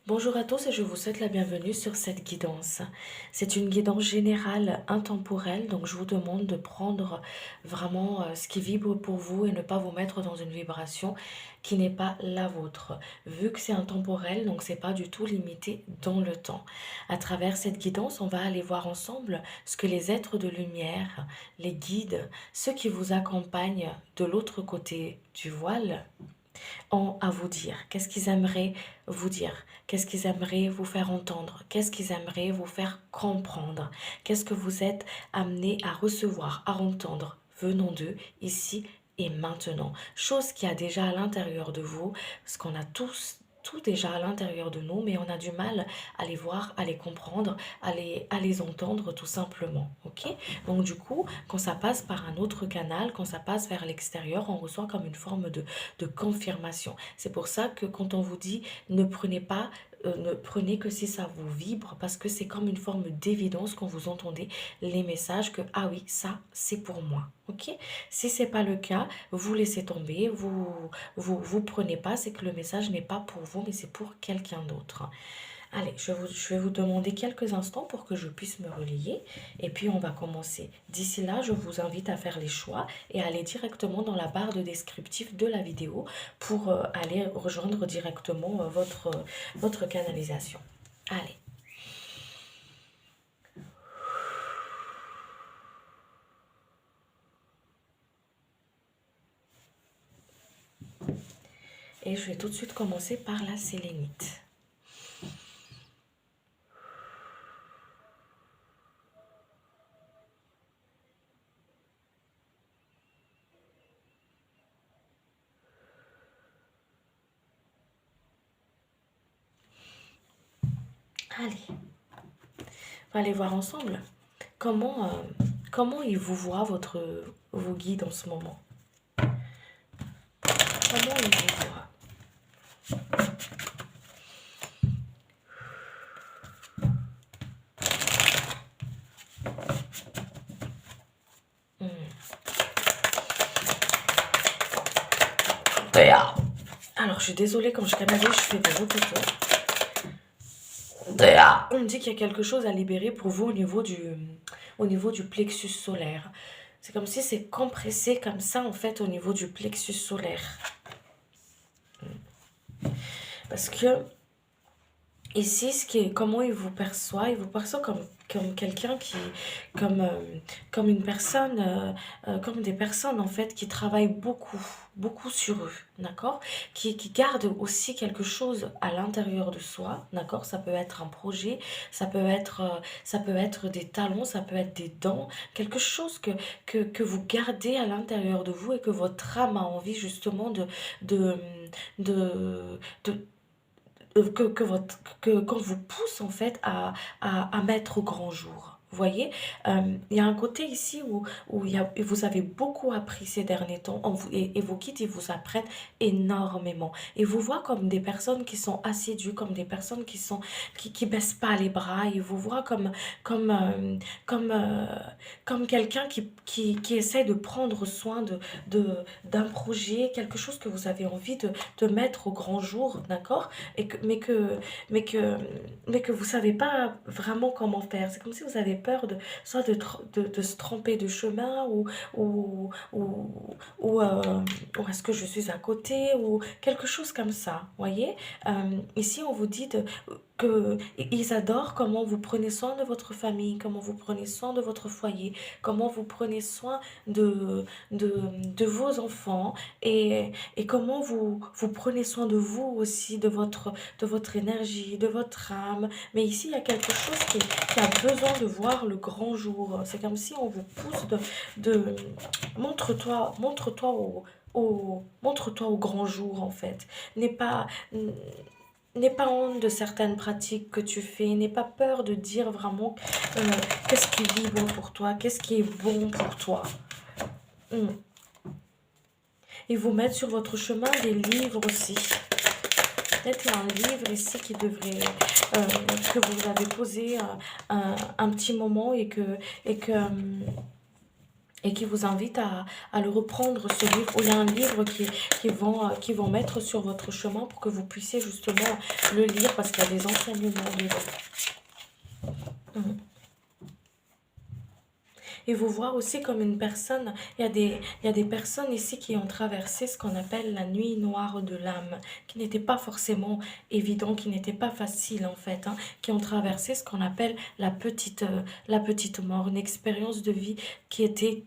Bonjour à tous et je vous souhaite la bienvenue sur cette guidance. C'est une guidance générale intemporelle, donc je vous demande de prendre vraiment ce qui vibre pour vous et ne pas vous mettre dans une vibration qui n'est pas la vôtre. Vu que c'est intemporel, donc c'est pas du tout limité dans le temps. À travers cette guidance, on va aller voir ensemble ce que les êtres de lumière, les guides, ceux qui vous accompagnent de l'autre côté du voile, ont à vous dire, qu'est-ce qu'ils aimeraient vous dire, qu'est-ce qu'ils aimeraient vous faire entendre, qu'est-ce qu'ils aimeraient vous faire comprendre, qu'est-ce que vous êtes amené à recevoir, à entendre venant d'eux ici et maintenant. Chose qui a déjà à l'intérieur de vous, parce qu'on a tous tout déjà à l'intérieur de nous, mais on a du mal à les voir, à les comprendre, à les entendre tout simplement. Ok? Donc du coup, quand ça passe par un autre canal, quand ça passe vers l'extérieur, on reçoit comme une forme de confirmation. C'est pour ça que quand on vous dit ne prenez que si ça vous vibre, parce que c'est comme une forme d'évidence quand vous entendez les messages que ah oui, ça c'est pour moi. Ok? Si c'est pas le cas, vous laissez tomber, vous prenez pas, c'est que le message n'est pas pour vous, mais c'est pour quelqu'un d'autre. Allez, je vais vous demander quelques instants pour que je puisse me relayer et puis on va commencer. D'ici là, je vous invite à faire les choix et à aller directement dans la barre de descriptif de la vidéo pour aller rejoindre directement votre canalisation. Allez. Et je vais tout de suite commencer par la sélénite. Allez, on va aller voir ensemble comment, comment ils vous voient vos guides en ce moment. Comment ils vous voient. Alors, je suis désolée, quand je canalise, je fais des répétitions. On me dit qu'il y a quelque chose à libérer pour vous au niveau du plexus solaire. C'est comme si c'est compressé comme ça, en fait, au niveau du plexus solaire. Parce que ici, comment il vous perçoit comme quelqu'un comme une personne, comme des personnes en fait qui travaillent beaucoup sur eux, d'accord? Qui gardent aussi quelque chose à l'intérieur de soi, d'accord? Ça peut être un projet, ça peut être des talents, ça peut être des dons, quelque chose que vous gardez à l'intérieur de vous et que votre âme a envie justement de, de, de qu'on vous pousse en fait à mettre au grand jour. Vous voyez, il y a un côté ici où vous avez beaucoup appris ces derniers temps et vos guides, ils vous apprennent énormément. Et vous voient comme des personnes qui sont assidues, comme des personnes qui baissent pas les bras. Ils vous voient comme, euh, comme, euh, comme quelqu'un qui essaie de prendre soin d'un projet, quelque chose que vous avez envie de mettre au grand jour, d'accord? et que, mais que, mais que, mais que vous savez pas vraiment comment faire. C'est comme si vous avez peur soit de se tromper de chemin ou, ou, ou est-ce que je suis à côté ou quelque chose comme ça, voyez. Ici, on vous dit que ils adorent comment vous prenez soin de votre famille, comment vous prenez soin de votre foyer, comment vous prenez soin de vos enfants et comment vous prenez soin de vous aussi, de votre énergie, de votre âme. Mais ici, il y a quelque chose qui a besoin de voir le grand jour. C'est comme si on vous pousse de montre-toi montre-toi au grand jour, en fait. N'aie pas, n'aie pas honte de certaines pratiques que tu fais. N'aie pas peur de dire vraiment euh, qu'est-ce qui est bon pour toi, qu'est-ce qui est bon pour toi. Mm. Et vous mettre sur votre chemin des livres aussi. Peut-être qu'il y a un livre ici qui devrait, que vous avez posé un petit moment et que et qui vous invite à le reprendre, ce livre, où il y a un livre qui vont mettre sur votre chemin pour que vous puissiez justement le lire parce qu'il y a des enseignements dedans. Mhm. Et vous voir aussi comme une personne, il y a des personnes ici qui ont traversé ce qu'on appelle la nuit noire de l'âme, qui n'était pas forcément évident, qui n'était pas facile en fait, hein, qui ont traversé ce qu'on appelle la petite mort, une expérience de vie qui était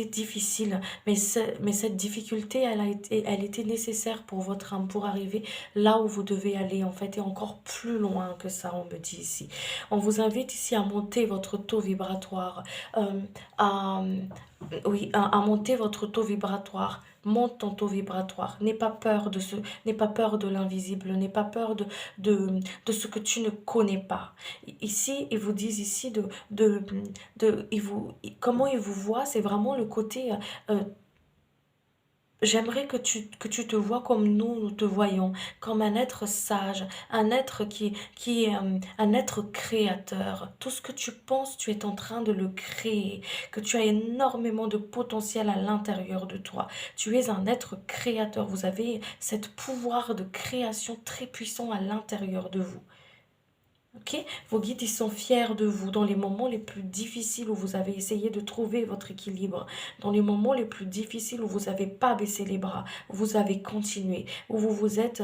difficile, mais cette difficulté, elle était nécessaire pour votre âme, pour arriver là où vous devez aller en fait, et encore plus loin que ça, on me dit ici. On vous invite ici à monter votre taux vibratoire, euh, à, oui, à monter votre taux vibratoire. Monte ton taux vibratoire. N'aie pas peur de l'invisible. N'aie pas peur de ce que tu ne connais pas. Ici, ils vous disent ici comment ils vous voient, c'est vraiment le côté j'aimerais que tu te vois comme nous te voyons, comme un être sage, un être qui est un être créateur. Tout ce que tu penses, tu es en train de le créer, que tu as énormément de potentiel à l'intérieur de toi. Tu es un être créateur, vous avez cet pouvoir de création très puissant à l'intérieur de vous. Ok. Vos guides, ils sont fiers de vous dans les moments les plus difficiles où vous avez essayé de trouver votre équilibre, dans les moments les plus difficiles où vous n'avez pas baissé les bras, où vous avez continué, où vous vous êtes...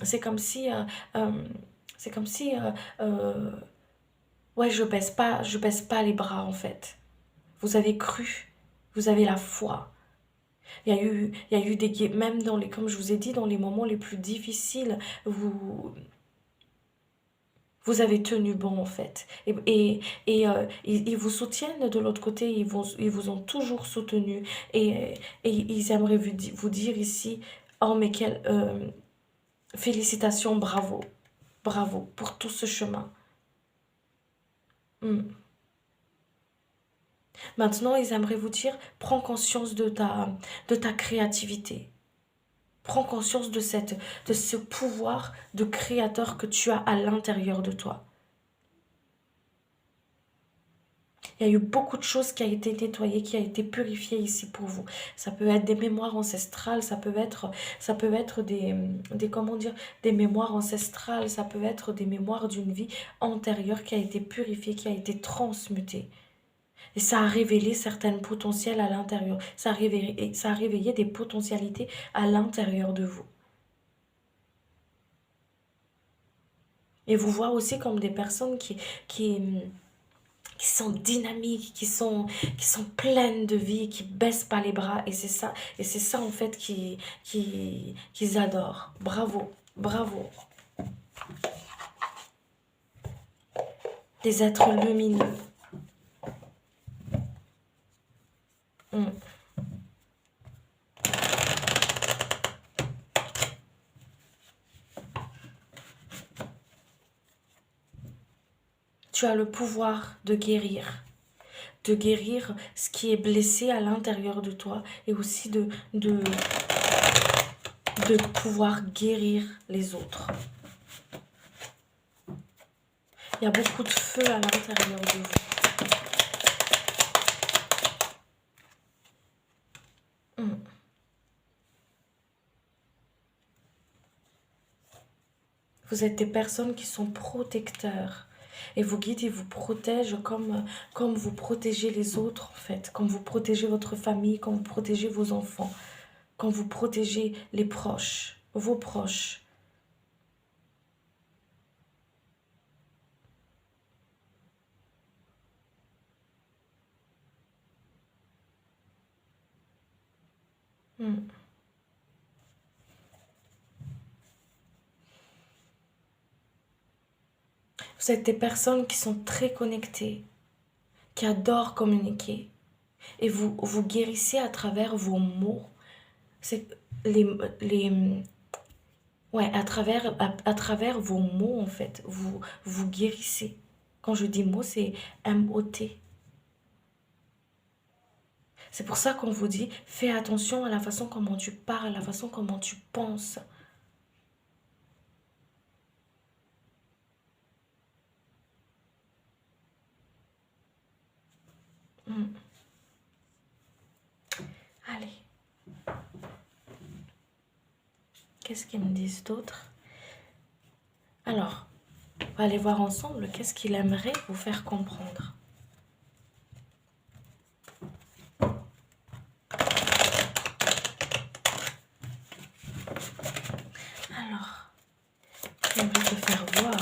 c'est comme si... euh, c'est comme si... ouais, je baisse pas les bras en fait. Vous avez cru, vous avez la foi. Il y a eu même dans les, comme je vous ai dit, dans les moments les plus difficiles, vous, vous avez tenu bon en fait. Ils vous soutiennent de l'autre côté, ils vous ont toujours soutenu. Et ils aimeraient vous dire ici, oh mais quelle félicitations, bravo, bravo pour tout ce chemin. Hmm. Maintenant, ils aimeraient vous dire, prends conscience de ta créativité. Prends conscience de ce pouvoir de créateur que tu as à l'intérieur de toi. Il y a eu beaucoup de choses qui a été nettoyées, qui a été purifiées ici pour vous. Ça peut être des mémoires ancestrales, ça peut être comment dire, des mémoires ancestrales, ça peut être des mémoires d'une vie antérieure qui a été purifiée, qui a été transmutée. Et ça a révélé certaines potentiels à l'intérieur. Ça a réveillé des potentialités à l'intérieur de vous. Et vous voir aussi comme des personnes qui, qui sont dynamiques, qui sont pleines de vie, qui baissent pas les bras. Et c'est ça en fait qu'ils adorent. Bravo, bravo. Des êtres lumineux. Mm. Tu as le pouvoir de guérir ce qui est blessé à l'intérieur de toi et aussi de pouvoir guérir les autres. Il y a beaucoup de feu à l'intérieur de vous. Mm. Vous êtes des personnes qui sont protecteurs. Et vos guides, ils vous protègent comme vous protégez les autres, en fait. Comme vous protégez votre famille, comme vous protégez vos enfants. Comme vous protégez les proches, vos proches. Hmm. Vous êtes des personnes qui sont très connectées, qui adorent communiquer. Et vous guérissez à travers vos mots. C'est les, les, ouais, à travers vos mots, en fait. Vous guérissez. Quand je dis mots, c'est M-O-T. C'est pour ça qu'on vous dit, fais attention à la façon comment tu parles, à la façon comment tu penses. Mm. Qu'est-ce qu'ils me disent d'autre? Alors, on va aller voir ensemble qu'est-ce qu'il aimerait vous faire comprendre. Alors, j'aimerais te faire voir.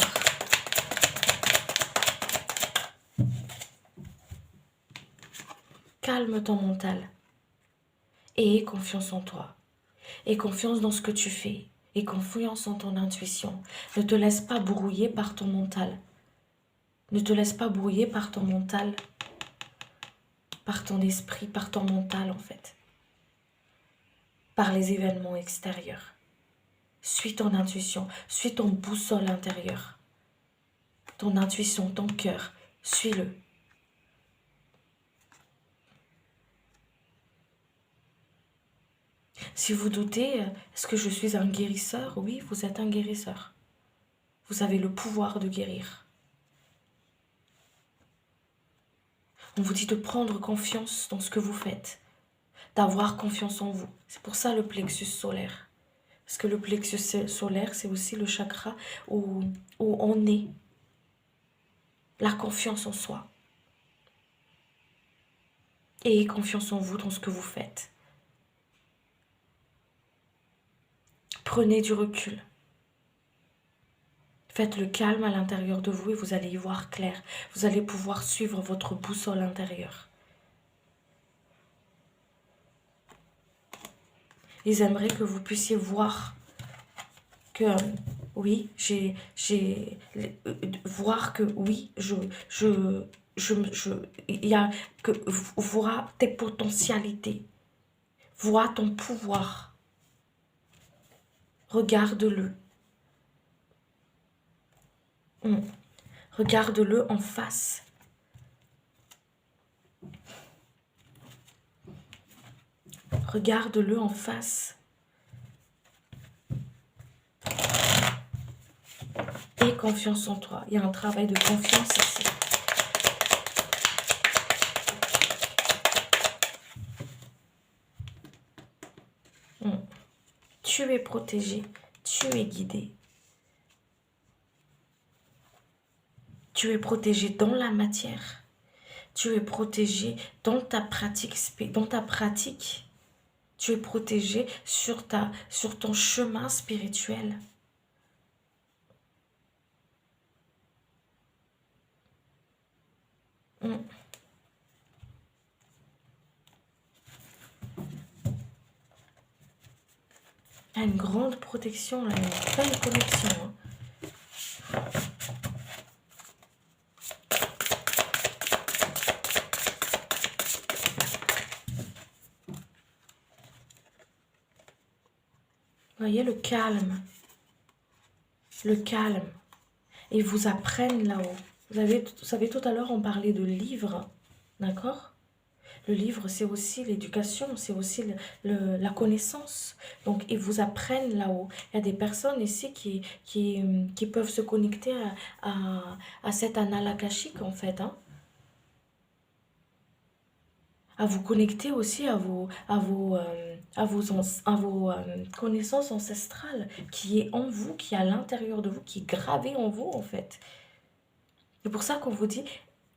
Calme ton mental et aie confiance en toi. Aie confiance dans ce que tu fais. Aie confiance en ton intuition. Ne te laisse pas brouiller par ton mental. Ne te laisse pas brouiller par ton mental, par ton esprit, par ton mental en fait. Par les événements extérieurs. Suis ton intuition, suis ton boussole intérieure. Ton intuition, ton cœur, suis-le. Si vous doutez, est-ce que je suis un guérisseur? Oui, vous êtes un guérisseur. Vous avez le pouvoir de guérir. On vous dit de prendre confiance dans ce que vous faites, d'avoir confiance en vous. C'est pour ça le plexus solaire. Parce que le plexus solaire, c'est aussi le chakra où on est. La confiance en soi. Et ayez confiance en vous dans ce que vous faites. Prenez du recul. Faites le calme à l'intérieur de vous et vous allez y voir clair. Vous allez pouvoir suivre votre boussole intérieure. Ils aimeraient que vous puissiez voir que oui, voir que oui, il y a que voir tes potentialités, vois ton pouvoir, regarde-le, regarde-le en face. Regarde-le en face. Aie confiance en toi. Il y a un travail de confiance ici. Tu es protégé. Tu es guidé. Tu es protégé dans la matière. Tu es protégé dans ta pratique. Tu es protégé sur ton chemin spirituel. Il y a une grande protection, là, une belle connexion. Vous voyez le calme. Le calme. Et ils vous apprennent là-haut. Vous savez, tout à l'heure, on parlait de livres. D'accord? Le livre, c'est aussi l'éducation, c'est aussi la connaissance. Donc, ils vous apprennent là-haut. Il y a des personnes ici qui peuvent se connecter à cet annal akashique, en fait. Hein. À vous connecter aussi à vos connaissances ancestrales qui est en vous, qui est à l'intérieur de vous, qui est gravé en vous, en fait. C'est pour ça qu'on vous dit,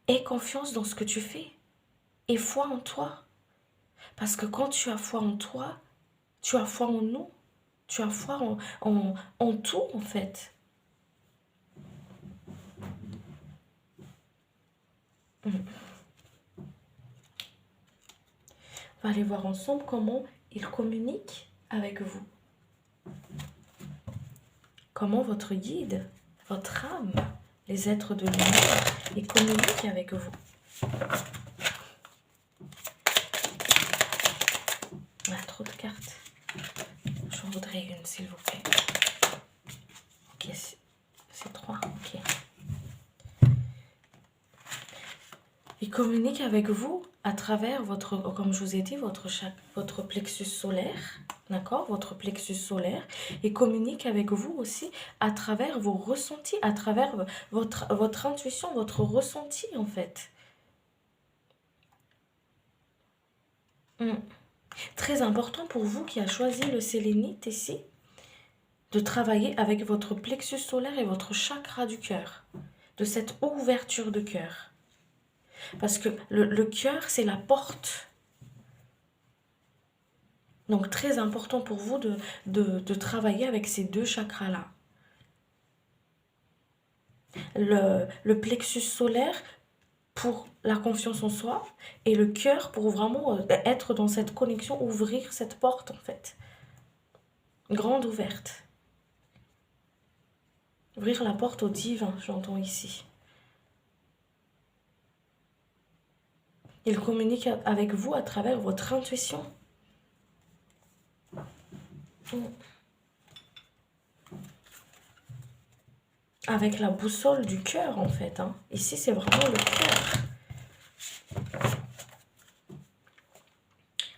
aie confiance dans ce que tu fais. Aie foi en toi. Parce que quand tu as foi en toi, tu as foi en nous. Tu as foi en tout, en fait. On va aller voir ensemble comment il communique avec vous. Comment votre guide, votre âme, les êtres de lumière, ils communiquent avec vous. On a trop de cartes. J'en voudrais une, s'il vous plaît. Ok, c'est 3, ok. Il communique avec vous à travers votre, comme je vous ai dit, votre plexus solaire, d'accord? Votre plexus solaire. Il communique avec vous aussi à travers vos ressentis, à travers votre intuition, votre ressenti en fait. Très important pour vous qui a choisi le sélénite ici. de travailler avec votre plexus solaire et votre chakra du cœur, de cette ouverture de cœur. Parce que le cœur, c'est la porte. Donc, très important pour vous de travailler avec ces deux chakras-là. Le plexus solaire pour la confiance en soi et le cœur pour vraiment être dans cette connexion, ouvrir cette porte en fait. Grande ouverte. Ouvrir la porte au divin, j'entends ici. Il communique avec vous à travers votre intuition. Avec la boussole du cœur en fait. Hein. Ici c'est vraiment le cœur.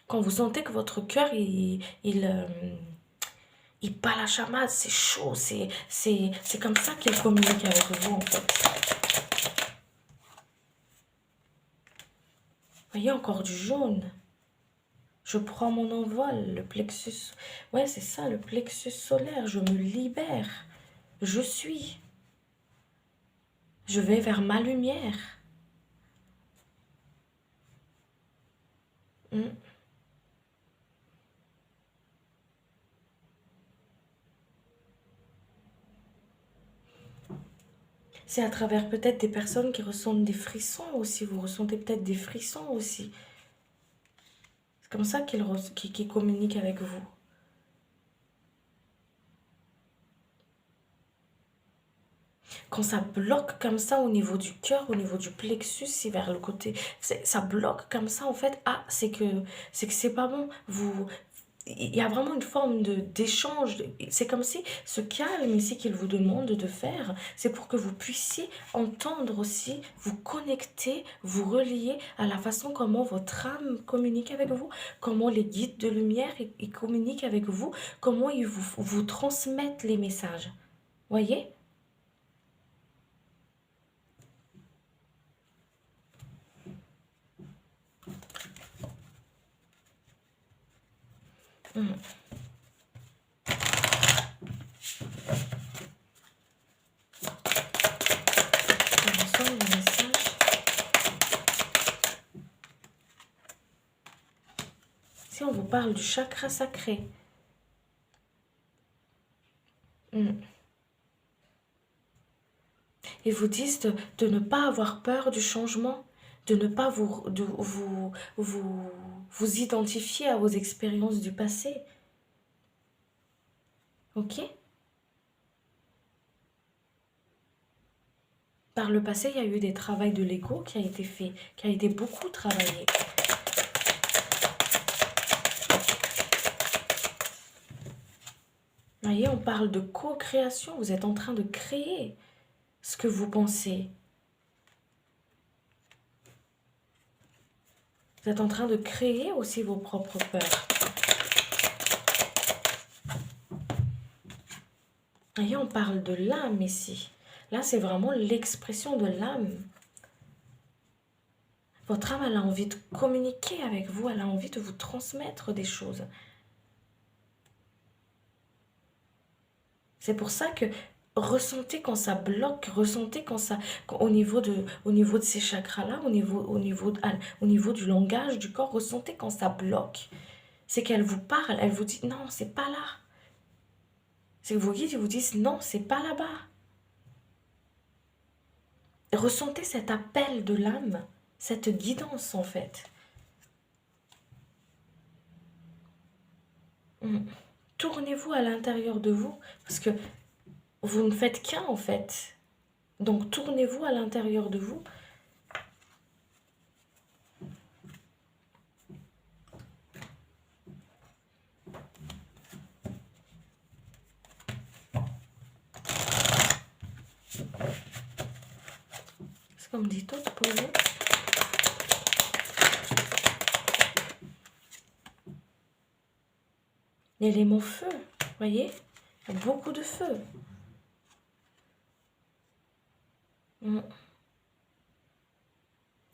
Quand vous sentez que votre cœur il bat la chamade, c'est chaud, c'est comme ça qu'il communique avec vous en fait. Voyez encore du jaune. Je prends mon envol, le plexus. Ouais, c'est ça, le plexus solaire. Je me libère. Je suis. Je vais vers ma lumière. C'est à travers peut-être des personnes qui ressentent des frissons aussi. Vous ressentez peut-être des frissons aussi. C'est comme ça qu'ils communiquent avec vous. Quand ça bloque comme ça au niveau du cœur, au niveau du plexus, si vers le côté, ça bloque comme ça en fait. Ah, c'est que c'est pas bon. Il y a vraiment une forme d'échange. C'est comme si ce calme ici qu'il vous demande de faire, c'est pour que vous puissiez entendre aussi, vous connecter, vous relier à la façon comment votre âme communique avec vous, comment les guides de lumière ils communiquent avec vous, comment ils vous transmettent les messages. Voyez? Si on vous parle du chakra sacré, ils vous disent de ne pas avoir peur du changement, de ne pas vous identifier à vos expériences du passé. Ok? Par le passé, il y a eu des travaux de l'ego qui a été fait, qui a été beaucoup travaillé. Vous voyez, on parle de co-création. Vous êtes en train de créer ce que vous pensez. Vous êtes en train de créer aussi vos propres peurs. Vous voyez, on parle de l'âme ici. Là, c'est vraiment l'expression de l'âme. Votre âme, elle a envie de communiquer avec vous, elle a envie de vous transmettre des choses. C'est pour ça que ressentez quand ça bloque, ressentez au niveau de ces chakras-là, au niveau du langage du corps, ressentez quand ça bloque. C'est qu'elle vous parle, elle vous dit non, c'est pas là. C'est que vos guides vous disent non, c'est pas là-bas. Ressentez cet appel de l'âme, cette guidance en fait. Tournez-vous à l'intérieur de vous, parce que vous ne faites qu'un en fait. Donc tournez-vous à l'intérieur de vous. C'est comme dit tout pour vous. L'élément feu, voyez, il y a beaucoup de feu.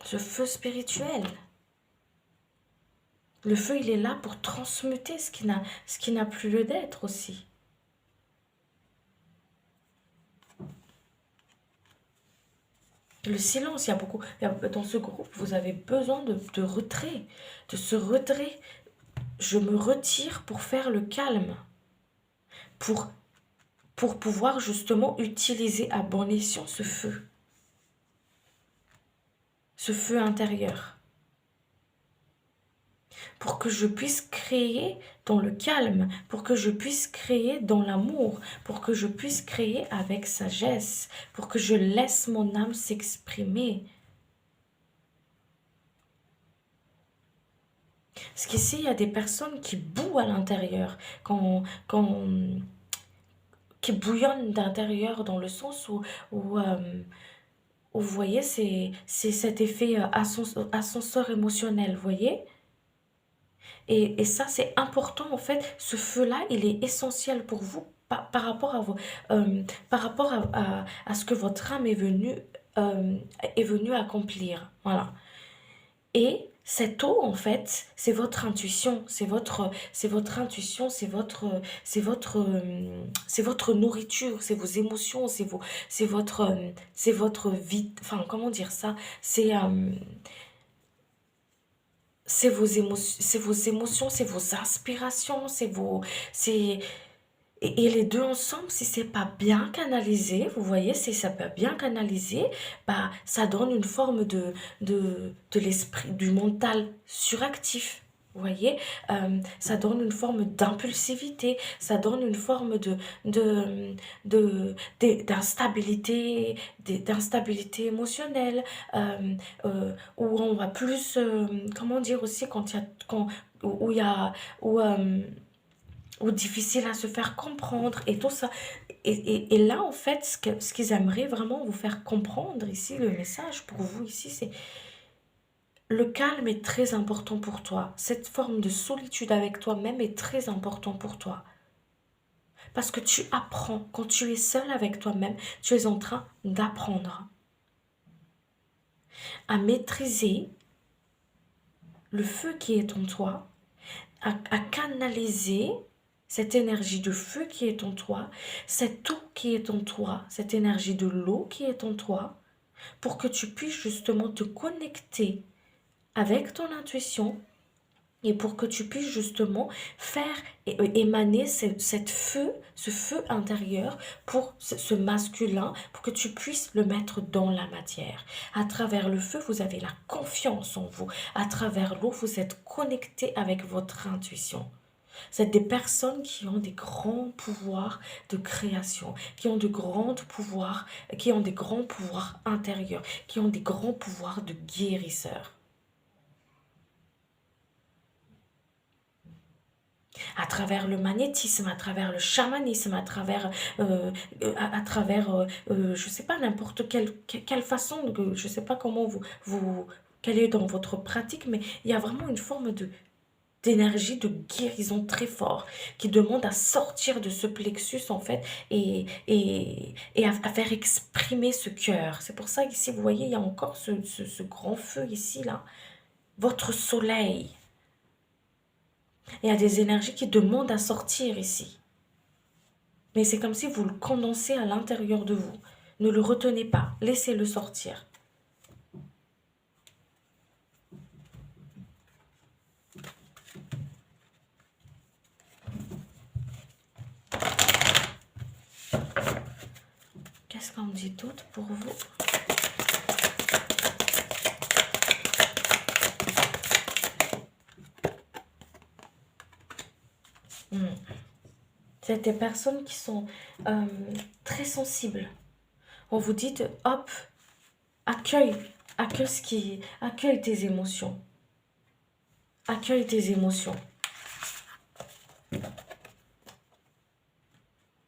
Ce feu spirituel. Le feu, il est là pour transmuter ce qui n'a plus lieu d'être aussi. Le silence, il y a beaucoup. Dans ce groupe, vous avez besoin de retrait, de ce retrait. Je me retire pour faire le calme, pour, pour pouvoir justement utiliser à bon escient ce feu intérieur, pour que je puisse créer dans le calme, pour que je puisse créer dans l'amour, pour que je puisse créer avec sagesse, pour que je laisse mon âme s'exprimer. Parce qu'ici, il y a des personnes qui bouent à l'intérieur, qui bouillonnent d'intérieur dans le sens où vous voyez, c'est cet effet ascenseur émotionnel, vous voyez? Et ça, c'est important, en fait, ce feu-là, il est essentiel pour vous par rapport à par rapport à ce que votre âme est venue accomplir. Voilà. Et cette eau, en fait, c'est votre intuition, c'est votre intuition, c'est votre nourriture, c'est vos émotions, c'est votre vie. Enfin, comment dire ça? C'est euh, c'est vos émotions, c'est vos inspirations, c'est et les deux ensemble, si c'est pas bien canalisé, vous voyez, si c'est pas bien canalisé, bah, ça donne une forme de l'esprit, du mental suractif. Vous voyez, ça donne une forme d'impulsivité, ça donne une forme d'instabilité émotionnelle, où on va plus, comment dire aussi, quand il y a, quand, où il y a, où, ou difficile à se faire comprendre et tout ça. Et là, en fait, ce qu'ils aimeraient vraiment vous faire comprendre ici, le message pour vous ici, c'est le calme est très important pour toi. Cette forme de solitude avec toi-même est très important pour toi. Parce que tu apprends, quand tu es seul avec toi-même, tu es en train d'apprendre à maîtriser le feu qui est en toi, à canaliser cette énergie de feu qui est en toi, cette eau qui est en toi, cette énergie de l'eau qui est en toi, pour que tu puisses justement te connecter avec ton intuition et pour que tu puisses justement faire émaner ce feu intérieur pour ce masculin, pour que tu puisses le mettre dans la matière. À travers le feu, vous avez la confiance en vous. À travers l'eau, vous êtes connecté avec votre intuition. C'est des personnes qui ont des grands pouvoirs de création, qui ont de grands pouvoirs, qui ont des grands pouvoirs intérieurs, qui ont des grands pouvoirs de guérisseurs. À travers le magnétisme, à travers le chamanisme, à travers je sais pas, n'importe quelle façon, je sais pas comment quelle est dans votre pratique, mais il y a vraiment une forme d'énergie de guérison très fort qui demande à sortir de ce plexus en fait et à faire exprimer ce cœur. C'est pour ça qu'ici, vous voyez, il y a encore ce grand feu ici, là. Votre soleil. Il y a des énergies qui demandent à sortir ici. Mais c'est comme si vous le condensez à l'intérieur de vous. Ne le retenez pas, laissez-le sortir. Qu'est-ce qu'on dit d'autre pour vous? C'est des personnes qui sont très sensibles. On vous dit, hop, accueille tes émotions. Accueille tes émotions.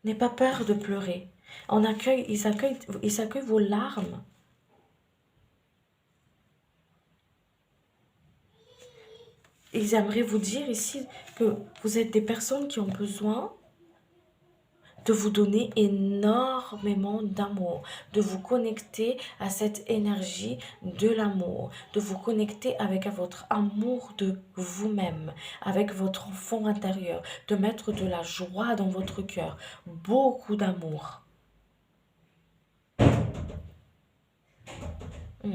N'aie pas peur de pleurer. Ils accueillent vos larmes. Ils aimeraient vous dire ici que vous êtes des personnes qui ont besoin de vous donner énormément d'amour, de vous connecter à cette énergie de l'amour, de vous connecter avec votre amour de vous-même, avec votre enfant intérieur, de mettre de la joie dans votre cœur, beaucoup d'amour. Mm.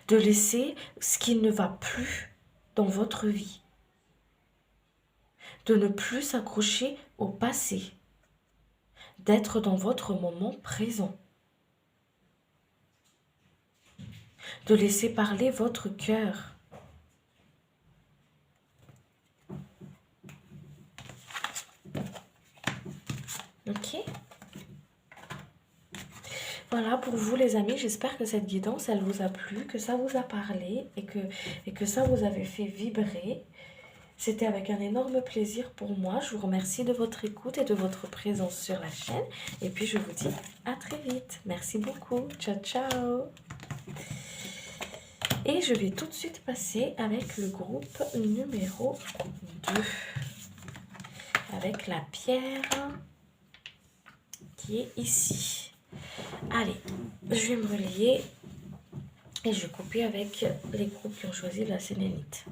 De laisser ce qui ne va plus dans votre vie. De ne plus s'accrocher au passé. D'être dans votre moment présent. De laisser parler votre cœur. Ok? Voilà pour vous les amis, j'espère que cette guidance, elle vous a plu, que ça vous a parlé et que ça vous avait fait vibrer. C'était avec un énorme plaisir pour moi. Je vous remercie de votre écoute et de votre présence sur la chaîne. Et puis je vous dis à très vite. Merci beaucoup. Ciao, ciao. Et je vais tout de suite passer avec le groupe numéro 2. Avec la pierre qui est ici. Allez, je vais me relier et je vais couper avec les groupes qui ont choisi la sélénite.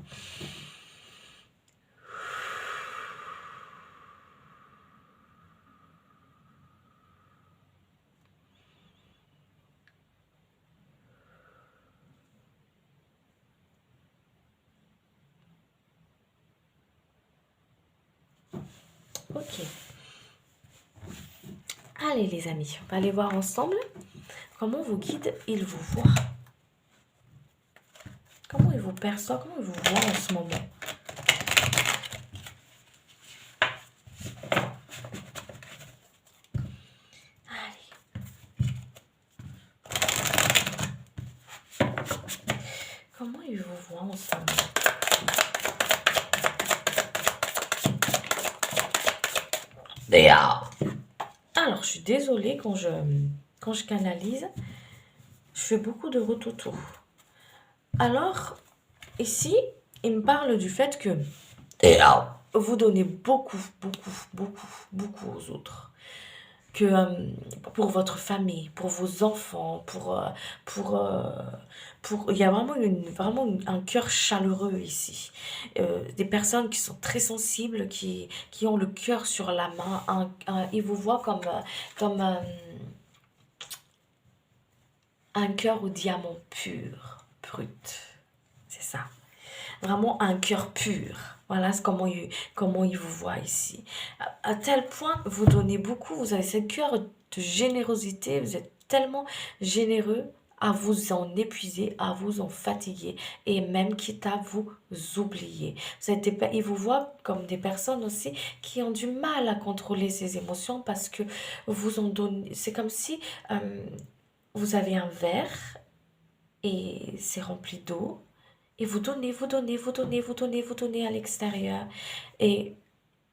Ok. Allez les amis, on va aller voir ensemble comment vos guides, ils vous voient. Comment ils vous perçoivent, comment ils vous voient en ce moment. Allez. Comment ils vous voient en ce moment. Alors, je suis désolée quand je canalise, je fais beaucoup de rototo. Alors, ici, il me parle du fait que vous donnez beaucoup, beaucoup aux autres. Que pour votre famille, pour vos enfants, il y a vraiment un cœur chaleureux ici. Des personnes qui sont très sensibles, qui ont le cœur sur la main. Ils vous voient comme un cœur au diamant pur, brut. C'est ça. Vraiment un cœur pur. Voilà comment il vous voit ici. À tel point, vous donnez beaucoup, vous avez ce cœur de générosité, vous êtes tellement généreux à vous en épuiser, à vous en fatiguer et même quitte à vous oublier. Il vous voit comme des personnes aussi qui ont du mal à contrôler ces émotions parce que vous en donnez. C'est comme si vous avez un verre et c'est rempli d'eau. Et vous donnez, vous donnez, vous donnez, vous donnez, vous donnez à l'extérieur. Et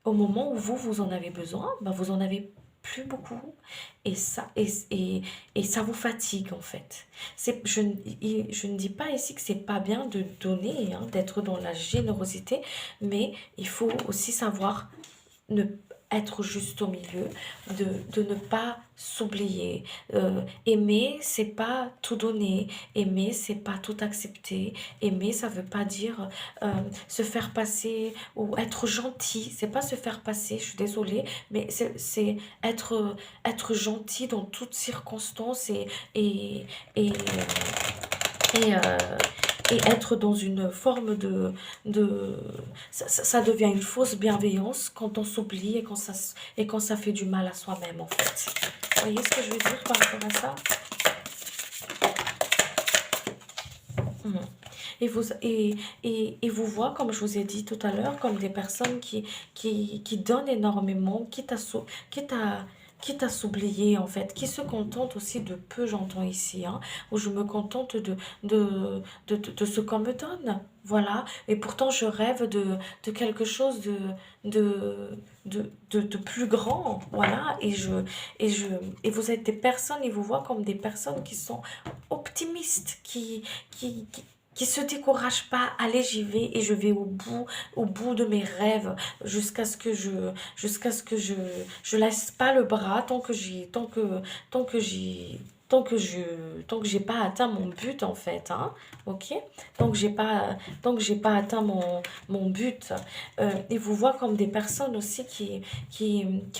au moment où vous en avez besoin, ben vous en avez plus beaucoup. Et ça vous fatigue en fait. Je ne dis pas ici que c'est pas bien de donner, hein, d'être dans la générosité, mais il faut aussi savoir ne être juste au milieu, de ne pas s'oublier. Aimer, c'est pas tout donner. Aimer, c'est pas tout accepter. Aimer, ça veut pas dire se faire passer ou être gentil. C'est pas se faire passer, je suis désolée, mais c'est être gentil dans toutes circonstances et, et, et, euh, et être dans une forme de ça devient une fausse bienveillance quand on s'oublie et quand ça fait du mal à soi-même en fait. Vous voyez ce que je veux dire par rapport à ça? Mhm. Et vous voit, comme je vous ai dit tout à l'heure, comme des personnes qui donnent énormément, quitte à, quitte à s'oublier en fait, qui se contentent aussi de peu, j'entends ici, hein, où je me contente de ce qu'on me donne. Voilà, et pourtant je rêve de quelque chose de, de plus grand, voilà, et je, et vous êtes des personnes, ils vous voient comme des personnes qui sont optimistes, qui, qui, qui se découragent pas. Allez, j'y vais et je vais au bout de mes rêves jusqu'à ce que je laisse pas le bras tant que tant que j'ai pas atteint mon but en fait, hein, ok? Tant que j'ai pas atteint mon but, ils vous voient comme des personnes aussi qui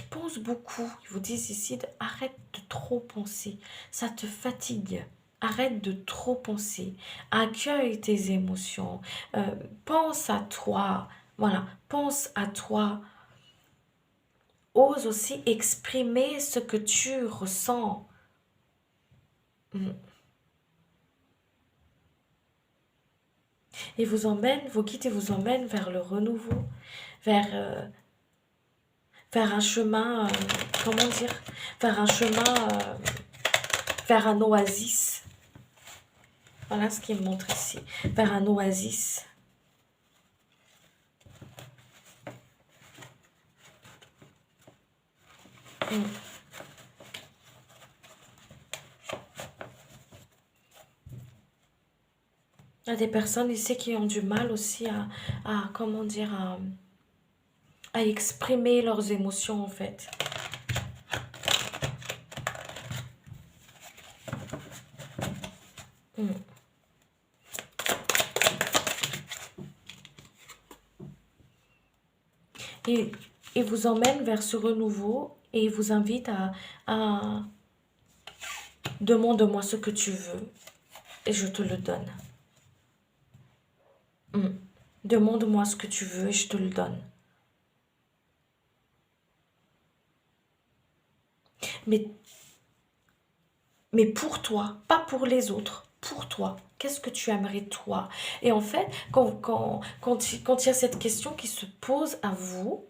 pensent beaucoup. Ils vous disent ici, arrête de trop penser, ça te fatigue. Arrête de trop penser. Accueille tes émotions. Euh, pense à toi. Voilà, pense à toi. Ose aussi exprimer ce que tu ressens. Mm. Et vous emmène, vos guides vous emmènent vers le renouveau, vers, vers un chemin, comment dire, vers un chemin, vers un oasis. Voilà ce qu'il me montre ici, vers un oasis. Mm. Il y a des personnes ici qui ont du mal aussi comment dire, à exprimer leurs émotions en fait. Mm. Et il vous emmène vers ce renouveau et il vous invite à demande-moi ce que tu veux et je te le donne. Mm. Demande-moi ce que tu veux et je te le donne. Mais, mais pour toi, pas pour les autres, pour toi. Qu'est-ce que tu aimerais toi? Et en fait, quand il y a cette question qui se pose à vous,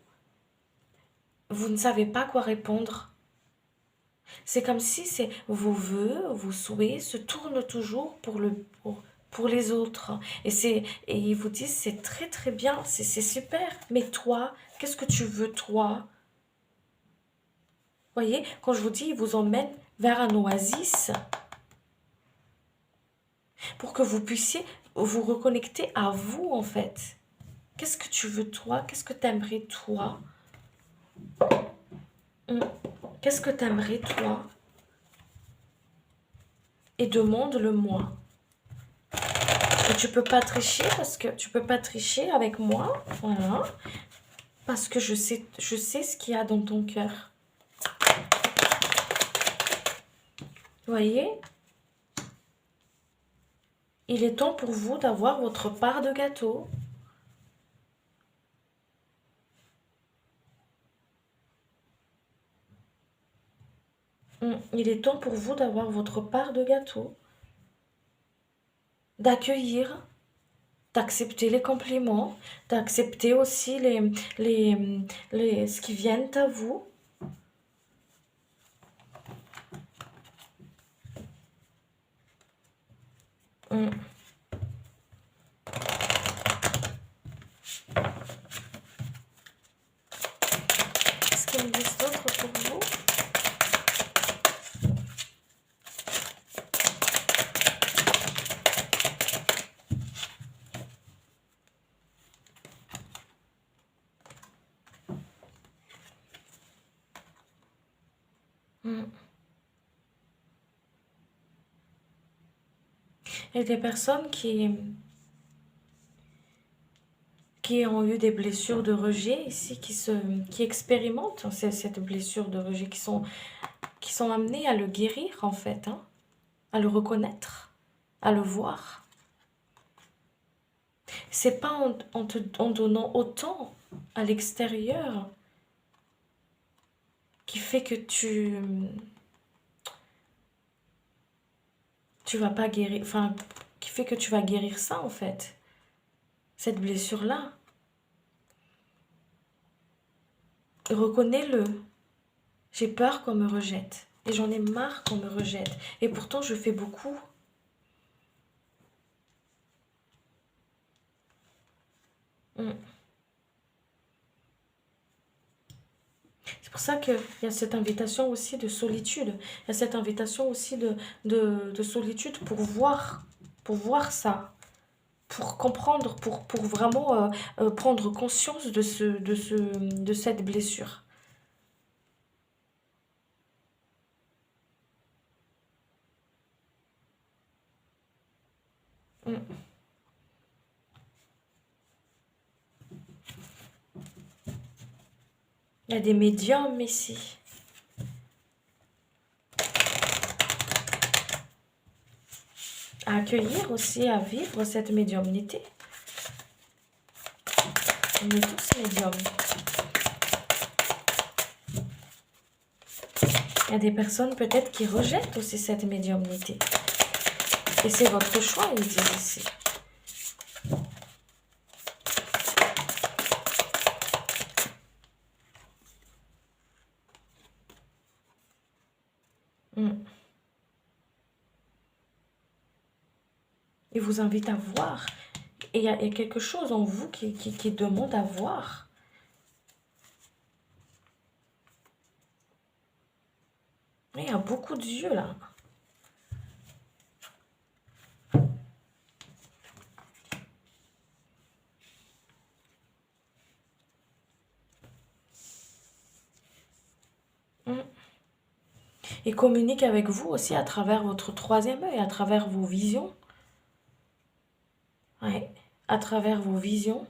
vous ne savez pas quoi répondre. C'est comme si vos vœux, vos souhaits se tournent toujours pour les autres. Et ils vous disent, c'est très très bien, c'est super. Mais toi, qu'est-ce que tu veux toi? Voyez, quand je vous dis, ils vous emmènent vers un oasis pour que vous puissiez vous reconnecter à vous en fait. Qu'est-ce que tu veux toi? Qu'est-ce que tu aimerais toi? Qu'est-ce que tu aimerais toi? Et demande-le moi. Et tu peux pas tricher parce que tu peux pas tricher avec moi, voilà, parce que je sais ce qu'il y a dans ton cœur. Voyez, il est temps pour vous d'avoir votre part de gâteau. Il est temps pour vous d'avoir votre part de gâteau, d'accueillir, d'accepter les compliments, d'accepter aussi ce qui viennent à vous. Hum. Qu'est-ce qu'ils me disent d'autre pour vous? Hum. Il y a des personnes qui ont eu des blessures de rejet ici, qui expérimentent cette blessure de rejet, qui sont amenées à le guérir en fait, hein, à le reconnaître, à le voir. C'est pas en donnant autant à l'extérieur qui fait que tu vas pas guérir, enfin, qui fait que tu vas guérir ça en fait, cette blessure-là. Reconnais-le. J'ai peur qu'on me rejette. Et j'en ai marre qu'on me rejette. Et pourtant, je fais beaucoup. Mm. C'est pour ça qu'il y a cette invitation aussi de solitude. Il y a cette invitation aussi de solitude pour voir ça, pour comprendre, pour vraiment prendre conscience de cette blessure. Mm. Il y a des médiums ici. À accueillir aussi, à vivre cette médiumnité. On est tous médiums. Il y a des personnes peut-être qui rejettent aussi cette médiumnité. Et c'est votre choix, ils disent ici. Mm. Ils vous invitent à voir. Et il y a quelque chose en vous qui demande à voir. Il y a beaucoup d'yeux là. Mm. Et communique avec vous aussi à travers votre troisième œil, à travers vos visions. Ouais, à travers vos visions.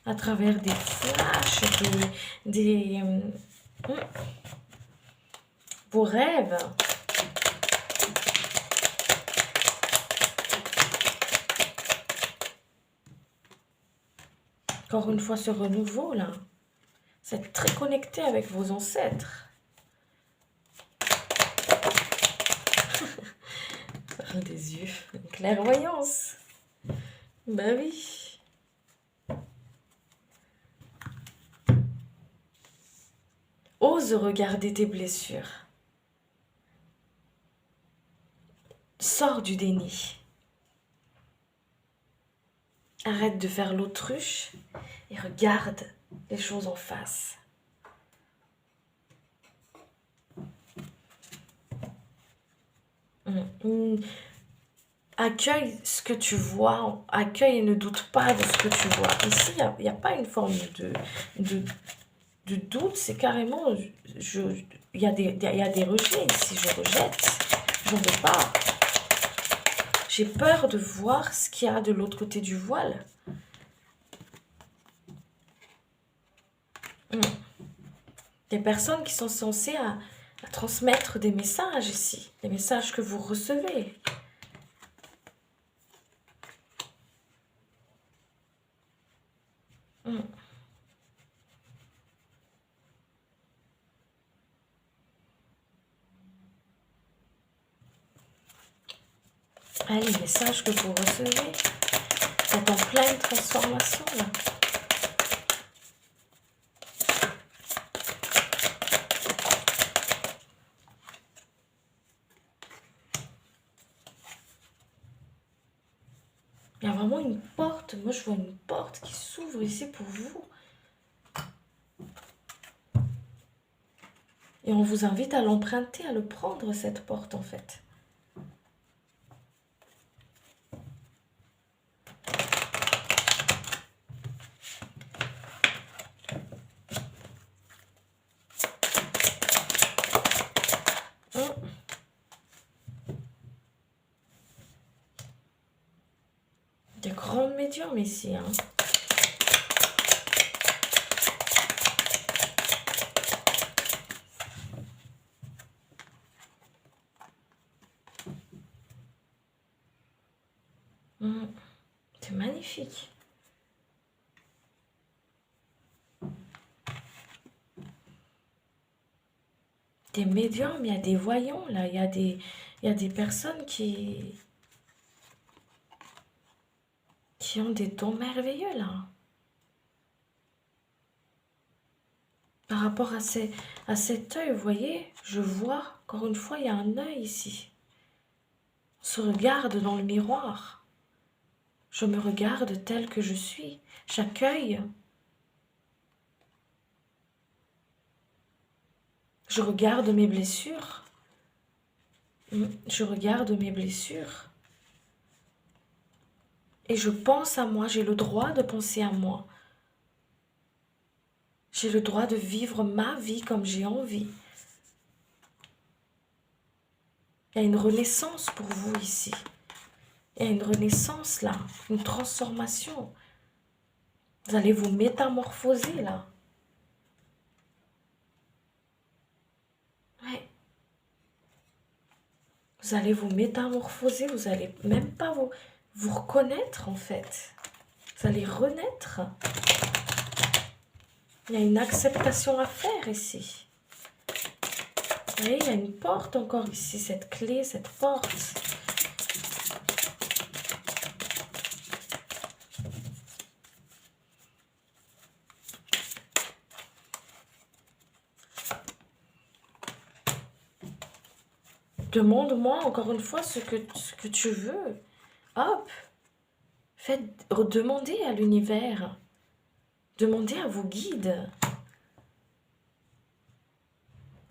À travers des flashs, vos rêves. Encore une fois, ce renouveau là. Vous êtes très connecté avec vos ancêtres. Parle des yeux. Une clairvoyance. Ben oui. Ose regarder tes blessures. Sors du déni. Arrête de faire l'autruche et regarde les choses en face. Accueille ce que tu vois, accueille et ne doute pas de ce que tu vois. Ici, il n'y a pas une forme de doute, c'est carrément, il y a des rejets ici, je rejette, j'en veux pas. J'ai peur de voir ce qu'il y a de l'autre côté du voile. Des personnes qui sont censées à transmettre des messages ici, des messages que vous recevez. Allez, les messages que vous recevez, vous êtes en pleine transformation là. Il y a vraiment une porte, moi je vois une porte qui s'ouvre ici pour vous. Et on vous invite à l'emprunter, à le prendre cette porte en fait. Des grandes médiums ici. Hein. C'est magnifique. Des médiums, il y a des voyants là, il y a des personnes qui ont des dons merveilleux là. Par rapport à cet œil, vous voyez, je vois, encore une fois, il y a un œil ici. On se regarde dans le miroir. Je me regarde tel que je suis. J'accueille. Je regarde mes blessures. Je regarde mes blessures. Et je pense à moi. J'ai le droit de penser à moi. J'ai le droit de vivre ma vie comme j'ai envie. Il y a une renaissance pour vous ici. Il y a une renaissance là, une transformation. Vous allez vous métamorphoser là. Ouais. Vous allez vous métamorphoser, vous allez même pas vous reconnaître en fait. Vous allez renaître. Il y a une acceptation à faire ici. Vous voyez, il y a une porte encore ici, cette clé, cette porte. Demande-moi encore une fois ce que tu veux. Hop, demandez à l'univers. Demandez à vos guides.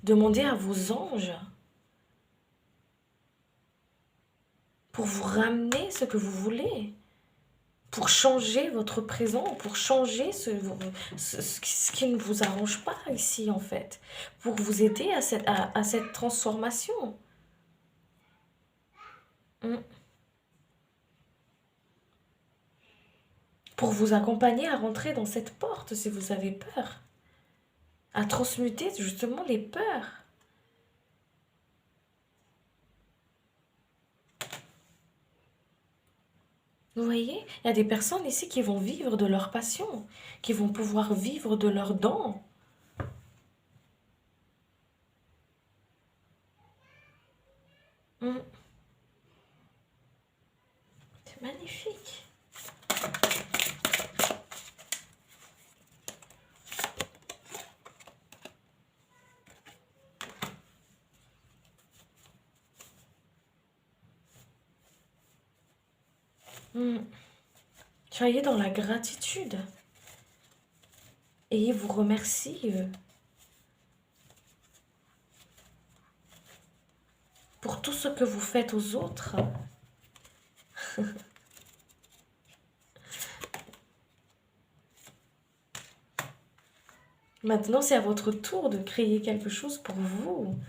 Demandez à vos anges. Pour vous ramener ce que vous voulez. Pour changer votre présent. Pour changer ce qui ne vous arrange pas ici en fait. Pour vous aider à cette transformation. Pour vous accompagner à rentrer dans cette porte si vous avez peur. À transmuter justement les peurs. Vous voyez, il y a des personnes ici qui vont vivre de leur passion, qui vont pouvoir vivre de leurs dons. C'est magnifique. Soyez dans la gratitude. Et vous remercie pour tout ce que vous faites aux autres. Maintenant, c'est à votre tour de créer quelque chose pour vous.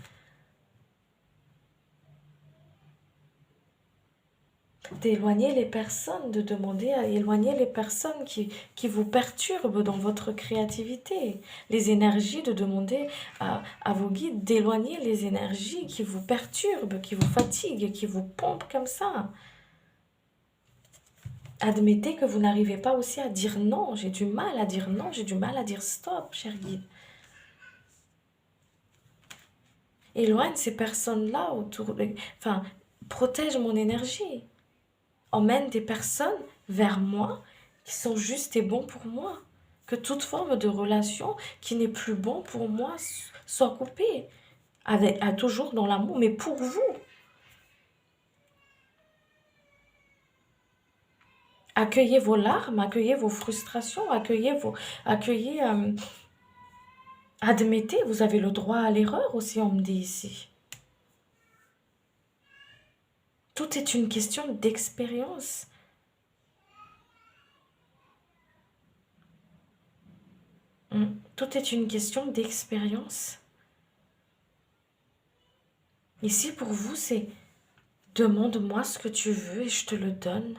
D'éloigner les personnes, de demander à éloigner les personnes qui vous perturbent dans votre créativité. Les énergies, de demander à vos guides d'éloigner les énergies qui vous perturbent, qui vous fatiguent, qui vous pompent comme ça. Admettez que vous n'arrivez pas aussi à dire non. J'ai du mal à dire non, j'ai du mal à dire stop, cher guide. Éloigne ces personnes-là autour de... Enfin, protège mon énergie. Emmène des personnes vers moi qui sont justes et bons pour moi. Que toute forme de relation qui n'est plus bon pour moi soit coupée. Toujours dans l'amour, mais pour vous. Accueillez vos larmes, accueillez vos frustrations, admettez, vous avez le droit à l'erreur aussi, on me dit ici. Tout est une question d'expérience. Tout est une question d'expérience. Ici, pour vous, c'est demande-moi ce que tu veux et je te le donne.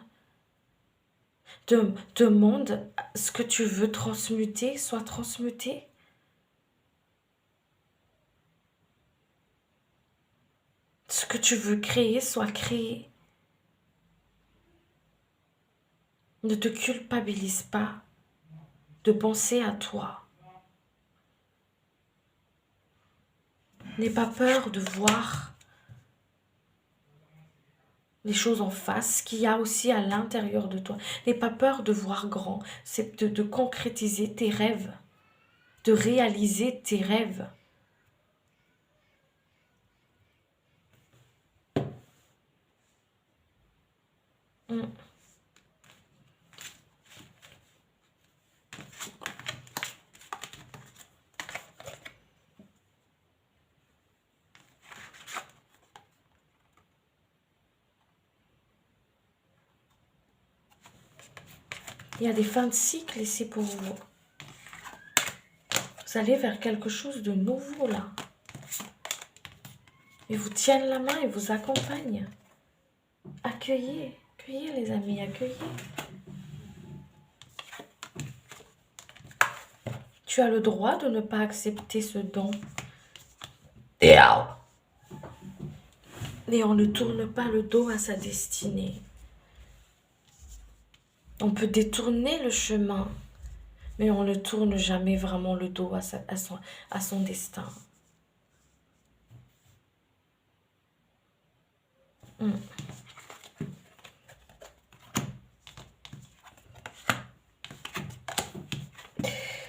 Demande ce que tu veux transmuter, soit transmuté. Ce que tu veux créer, soit créé. Ne te culpabilise pas de penser à toi. N'aie pas peur de voir les choses en face, ce qu'il y a aussi à l'intérieur de toi. N'aie pas peur de voir grand, c'est de concrétiser tes rêves, de réaliser tes rêves. Il y a des fins de cycle ici pour vous. Vous allez vers quelque chose de nouveau là. Ils vous tiennent la main, ils vous accompagnent. Accueillez, accueillez les amis, accueillez. Tu as le droit de ne pas accepter ce don. Et on ne tourne pas le dos à sa destinée. On peut détourner le chemin, mais on ne tourne jamais vraiment le dos à son destin.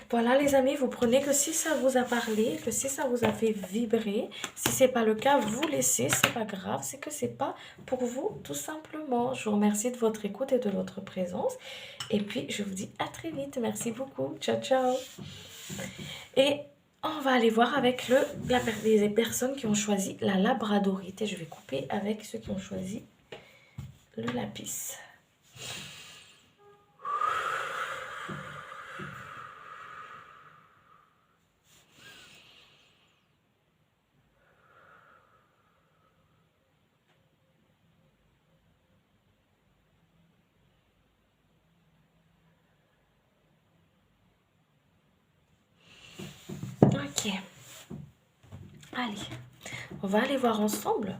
Voilà les amis, vous prenez que si ça vous a parlé, que si ça vous a fait vibrer. Si ce n'est pas le cas, vous laissez, c'est pas grave, c'est que c'est pas pour vous tout simplement. Je vous remercie de votre écoute et de votre présence. Et puis je vous dis à très vite. Merci beaucoup. Ciao ciao. Et on va aller voir avec les personnes qui ont choisi la labradorite. Et je vais couper avec ceux qui ont choisi le lapis. Ok. Allez, on va aller voir ensemble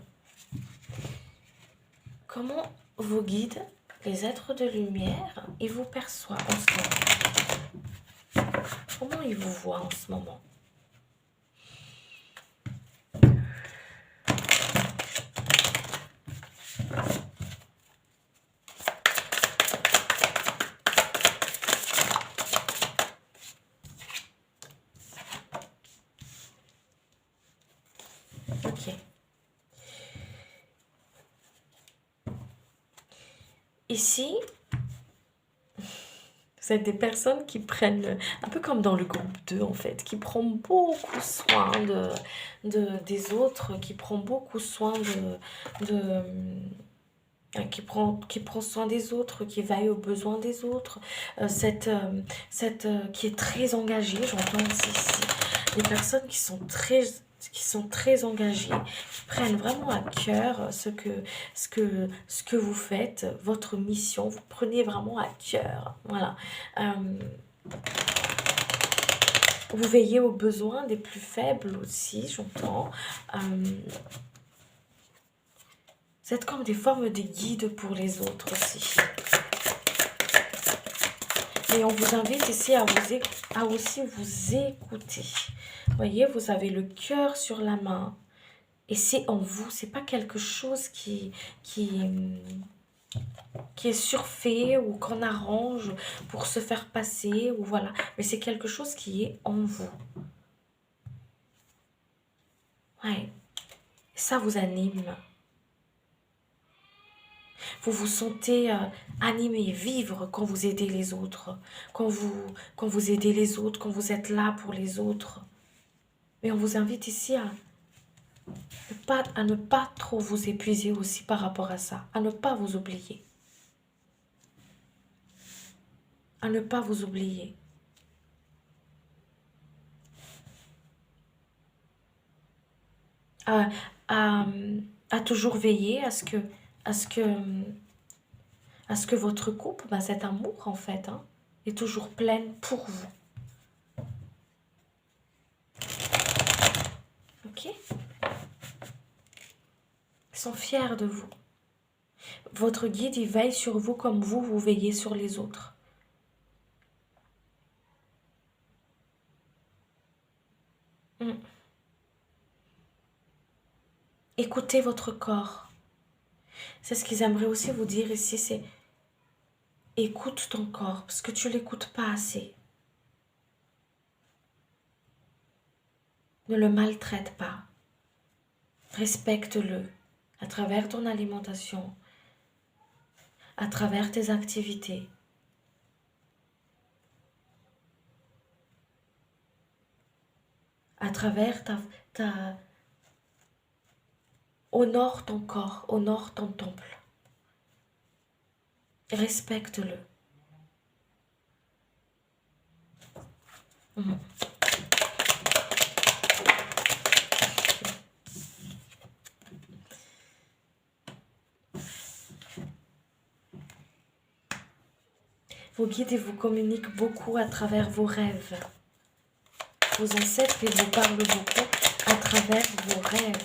comment vos guides, les êtres de lumière, ils vous perçoivent en ce moment. Comment ils vous voient en ce moment? Ok. Ici, vous êtes des personnes qui prennent, un peu comme dans le groupe 2 en fait, qui prend beaucoup soin des autres, qui prend beaucoup soin qui prend soin des autres, qui veille aux besoins des autres, qui est très engagée, j'entends aussi ici, des personnes qui sont très engagées, qui prennent vraiment à cœur ce que vous faites, votre mission, vous prenez vraiment à cœur, voilà. Vous veillez aux besoins des plus faibles aussi, j'entends. Vous êtes comme des formes de guides pour les autres aussi. Et on vous invite ici à aussi vous écouter. Vous voyez, vous avez le cœur sur la main. Et c'est en vous, c'est pas quelque chose qui est surfait ou qu'on arrange pour se faire passer, ou voilà. Mais c'est quelque chose qui est en vous. Ouais. Ça vous anime. Vous vous sentez animé, vivre quand vous aidez les autres, quand vous aidez les autres, quand vous êtes là pour les autres. Mais on vous invite ici à ne pas trop vous épuiser aussi par rapport à ça, à ne pas vous oublier. À ne pas vous oublier. À toujours veiller à ce que votre couple, cet amour en fait, est toujours pleine pour vous. Ok? Ils sont fiers de vous. Votre guide, il veille sur vous comme vous veillez sur les autres. Écoutez votre corps. C'est ce qu'ils aimeraient aussi vous dire ici, c'est écoute ton corps, parce que tu ne l'écoutes pas assez. Ne le maltraite pas. Respecte-le à travers ton alimentation, à travers tes activités. À travers honore ton corps, honore ton temple. Respecte-le. Vos guides, ils vous communiquent beaucoup à travers vos rêves. Vos ancêtres, ils vous parlent beaucoup à travers vos rêves.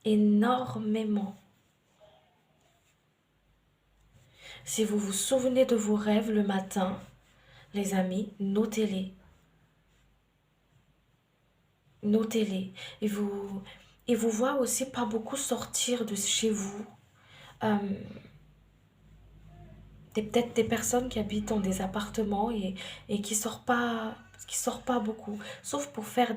Énormément. Si vous vous souvenez de vos rêves le matin, les amis, notez-les. Notez-les. Et vous voit aussi pas beaucoup sortir de chez vous. Euh, peut-être des personnes qui habitent dans des appartements et qui sortent pas beaucoup, sauf pour faire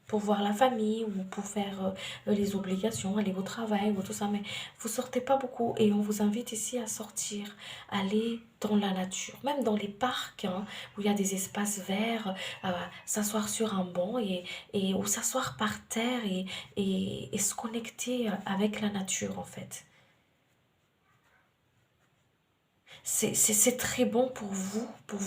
pour voir la famille ou pour faire les obligations, aller au travail ou tout ça, mais vous sortez pas beaucoup et on vous invite ici à sortir, aller dans la nature, même dans les parcs hein, où il y a des espaces verts, s'asseoir sur un banc ou s'asseoir par terre et se connecter avec la nature en fait. C'est très bon pour vous, pour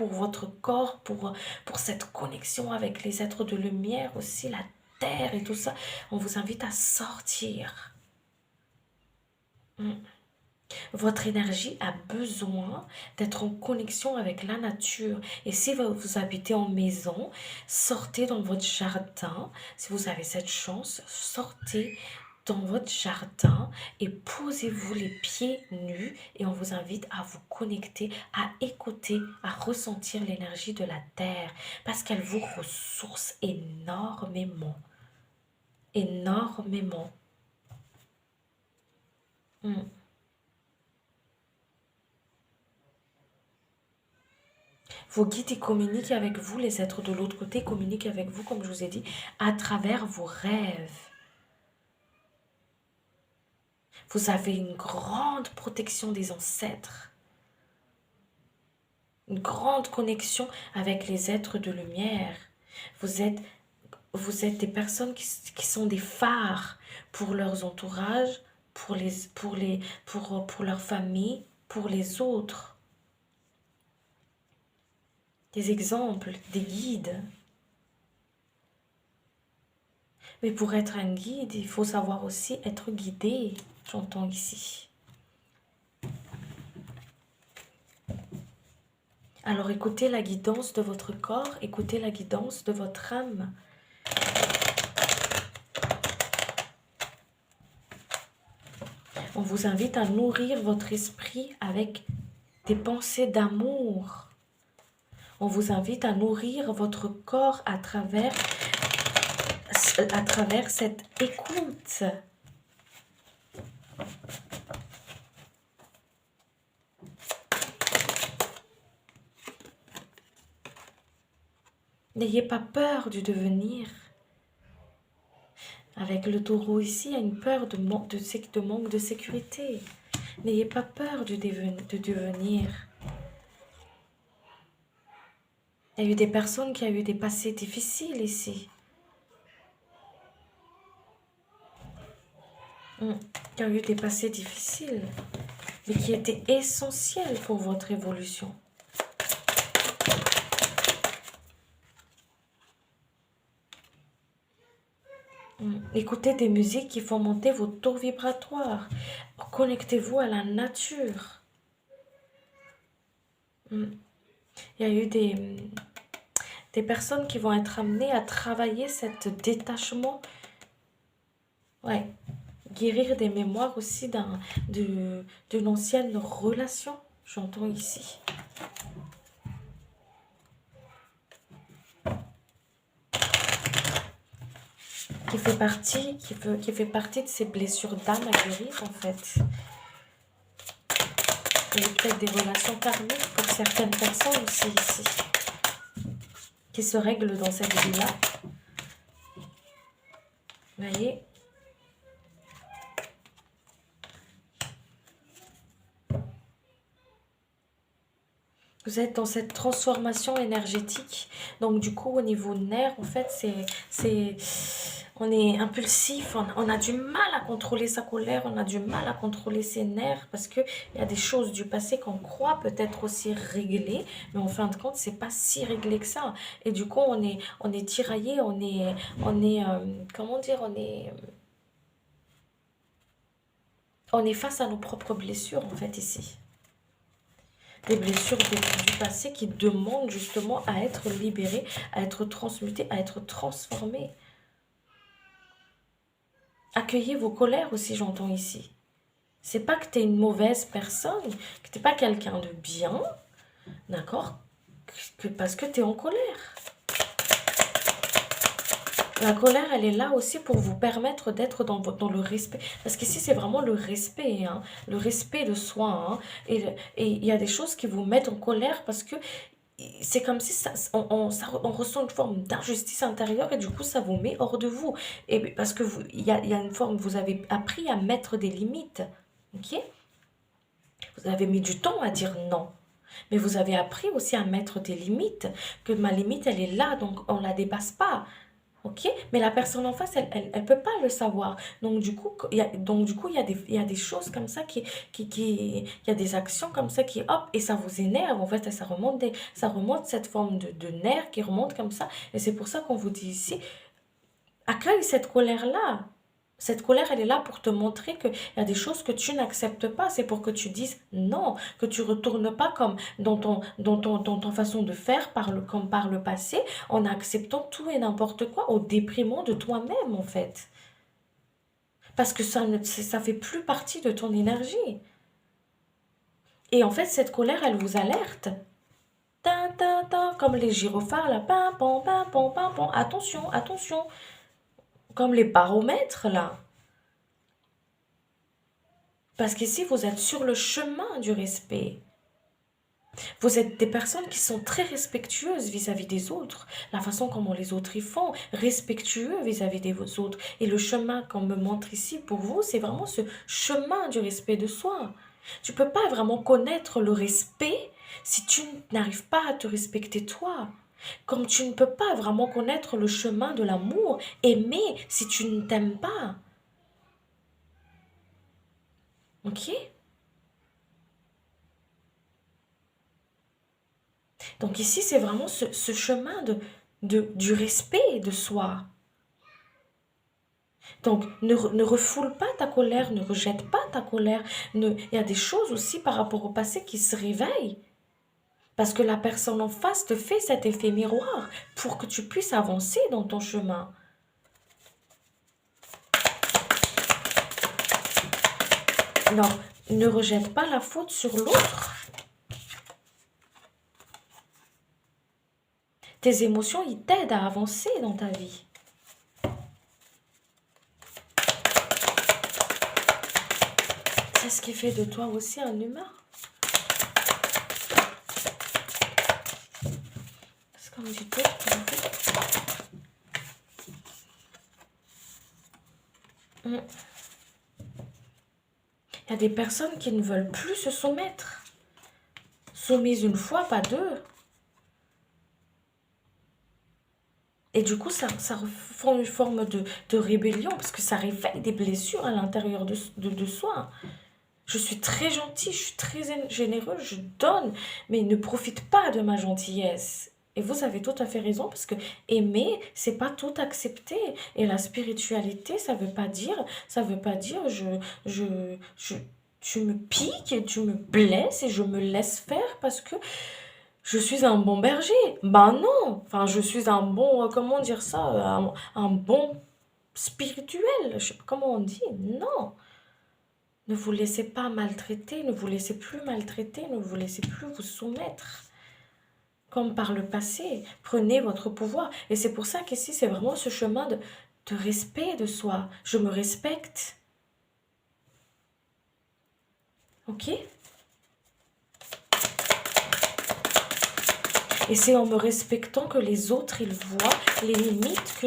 votre corps, pour cette connexion avec les êtres de lumière aussi, la terre et tout ça. On vous invite à sortir. Mm. Votre énergie a besoin d'être en connexion avec la nature. Et si vous habitez en maison, sortez dans votre jardin. Si vous avez cette chance, sortez dans votre jardin et posez-vous les pieds nus et on vous invite à vous connecter, à écouter, à ressentir l'énergie de la terre parce qu'elle vous ressource énormément. Énormément. Mm. Vos guides ils communiquent avec vous, les êtres de l'autre côté communiquent avec vous, comme je vous ai dit, à travers vos rêves. Vous avez une grande protection des ancêtres. Une grande connexion avec les êtres de lumière. Vous êtes des personnes qui sont des phares pour leurs entourages, pour leur famille, pour les autres. Des exemples, des guides. Mais pour être un guide, il faut savoir aussi être guidé, j'entends ici. Alors écoutez la guidance de votre corps, écoutez la guidance de votre âme. On vous invite à nourrir votre esprit avec des pensées d'amour. On vous invite à nourrir votre corps à travers cette écoute. N'ayez pas peur du devenir. Avec le taureau ici, il y a une peur de manque de sécurité. N'ayez pas peur de devenir. Il y a eu des personnes qui ont eu des passés difficiles ici. Qui ont eu des passés difficiles, mais qui étaient essentiels pour votre évolution. Écoutez des musiques qui font monter vos taux vibratoires. Connectez-vous à la nature. Il y a eu des personnes qui vont être amenées à travailler cet détachement. Ouais. Guérir des mémoires aussi d'une ancienne relation, j'entends ici. Qui fait partie de ces blessures d'âme à guérir en fait. Il y a peut-être des relations karmiques pour certaines personnes aussi ici. Qui se règlent dans cette vie-là. Vous voyez ? Vous êtes dans cette transformation énergétique. Donc, du coup, au niveau nerf, en fait, on est impulsif, on a du mal à contrôler sa colère, on a du mal à contrôler ses nerfs parce que il y a des choses du passé qu'on croit peut-être aussi réglées, mais en fin de compte, c'est pas si réglé que ça. Et du coup, on est tiraillé, comment dire, on est face à nos propres blessures en fait ici. Des blessures du passé qui demandent justement à être libérées, à être transmutées, à être transformées. Accueillez vos colères aussi, j'entends ici. C'est pas que tu es une mauvaise personne, que tu n'es pas quelqu'un de bien, d'accord? Parce que tu es en colère. La colère, elle est là aussi pour vous permettre d'être dans le respect. Parce qu'ici, c'est vraiment le respect, hein, le respect de soi. Hein. Et il y a des choses qui vous mettent en colère parce que c'est comme si on ressent une forme d'injustice intérieure et du coup, ça vous met hors de vous. Et parce que il y a une forme, vous avez appris à mettre des limites. Ok? Vous avez mis du temps à dire non. Mais vous avez appris aussi à mettre des limites, que ma limite, elle est là, donc on ne la dépasse pas. Ok? Mais la personne en face, elle peut pas le savoir. Donc, il y a des choses comme ça il y a des actions comme ça qui, hop, et ça vous énerve, en fait, et ça remonte cette forme de nerf qui remonte comme ça. Et c'est pour ça qu'on vous dit ici, accueille cette colère-là. Cette colère, elle est là pour te montrer qu'il y a des choses que tu n'acceptes pas. C'est pour que tu dises non, que tu ne retournes pas comme dans ton façon de faire, comme par le passé, en acceptant tout et n'importe quoi, au déprimant de toi-même, en fait. Parce que ça fait plus partie de ton énergie. Et en fait, cette colère, elle vous alerte. Tin, tin, tin, comme les gyrophares, là. Pim, pam, pim, pam, pim, pam. Attention, attention. Comme les baromètres, là. Parce qu'ici, vous êtes sur le chemin du respect. Vous êtes des personnes qui sont très respectueuses vis-à-vis des autres. La façon comment les autres y font, respectueux vis-à-vis des autres. Et le chemin qu'on me montre ici pour vous, c'est vraiment ce chemin du respect de soi. Tu ne peux pas vraiment connaître le respect si tu n'arrives pas à te respecter toi. Comme tu ne peux pas vraiment connaître le chemin de l'amour, aimer si tu ne t'aimes pas. Ok? Donc ici, c'est vraiment ce chemin du respect de soi. Donc ne refoule pas ta colère, ne rejette pas ta colère. Il y a des choses aussi par rapport au passé qui se réveillent. Parce que la personne en face te fait cet effet miroir pour que tu puisses avancer dans ton chemin. Non, ne rejette pas la faute sur l'autre. Tes émotions, ils t'aident à avancer dans ta vie. C'est ce qui fait de toi aussi un humain. C'est comme du tout. Il y a des personnes qui ne veulent plus se soumettre. Soumises une fois, pas deux. Et du coup, ça fait une forme de rébellion parce que ça réveille des blessures à l'intérieur de soi. Je suis très gentille, je suis très généreuse, je donne, mais ne profite pas de ma gentillesse. Et vous avez tout à fait raison parce que aimer, c'est pas tout accepter. Et la spiritualité, ça veut pas dire je, tu me piques et tu me blesses et je me laisse faire parce que je suis un bon berger. Ben non. Enfin, je suis un bon, comment dire ça, un bon spirituel. Je sais pas comment on dit. Non. Ne vous laissez pas maltraiter, ne vous laissez plus maltraiter, ne vous laissez plus vous soumettre. Comme par le passé, prenez votre pouvoir. Et c'est pour ça qu'ici, c'est vraiment ce chemin de respect de soi. Je me respecte. Ok? Et c'est en me respectant que les autres, ils voient les limites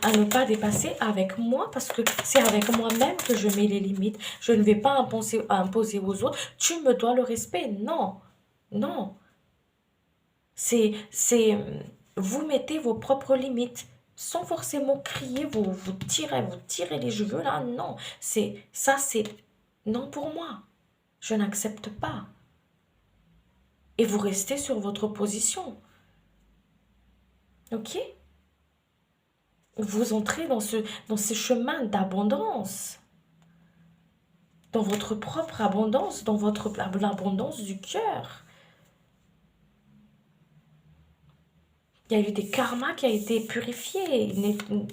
à ne pas dépasser avec moi, parce que c'est avec moi-même que je mets les limites. Je ne vais pas imposer aux autres, tu me dois le respect. Non, non. C'est, vous mettez vos propres limites. sans forcément crier, vous tirez les cheveux là, non. C'est non pour moi. Je n'accepte pas. Et vous restez sur votre position. Ok? Vous entrez dans ce chemin d'abondance. Dans votre propre abondance, dans l'abondance du cœur. Il y a eu des karmas qui a été purifié,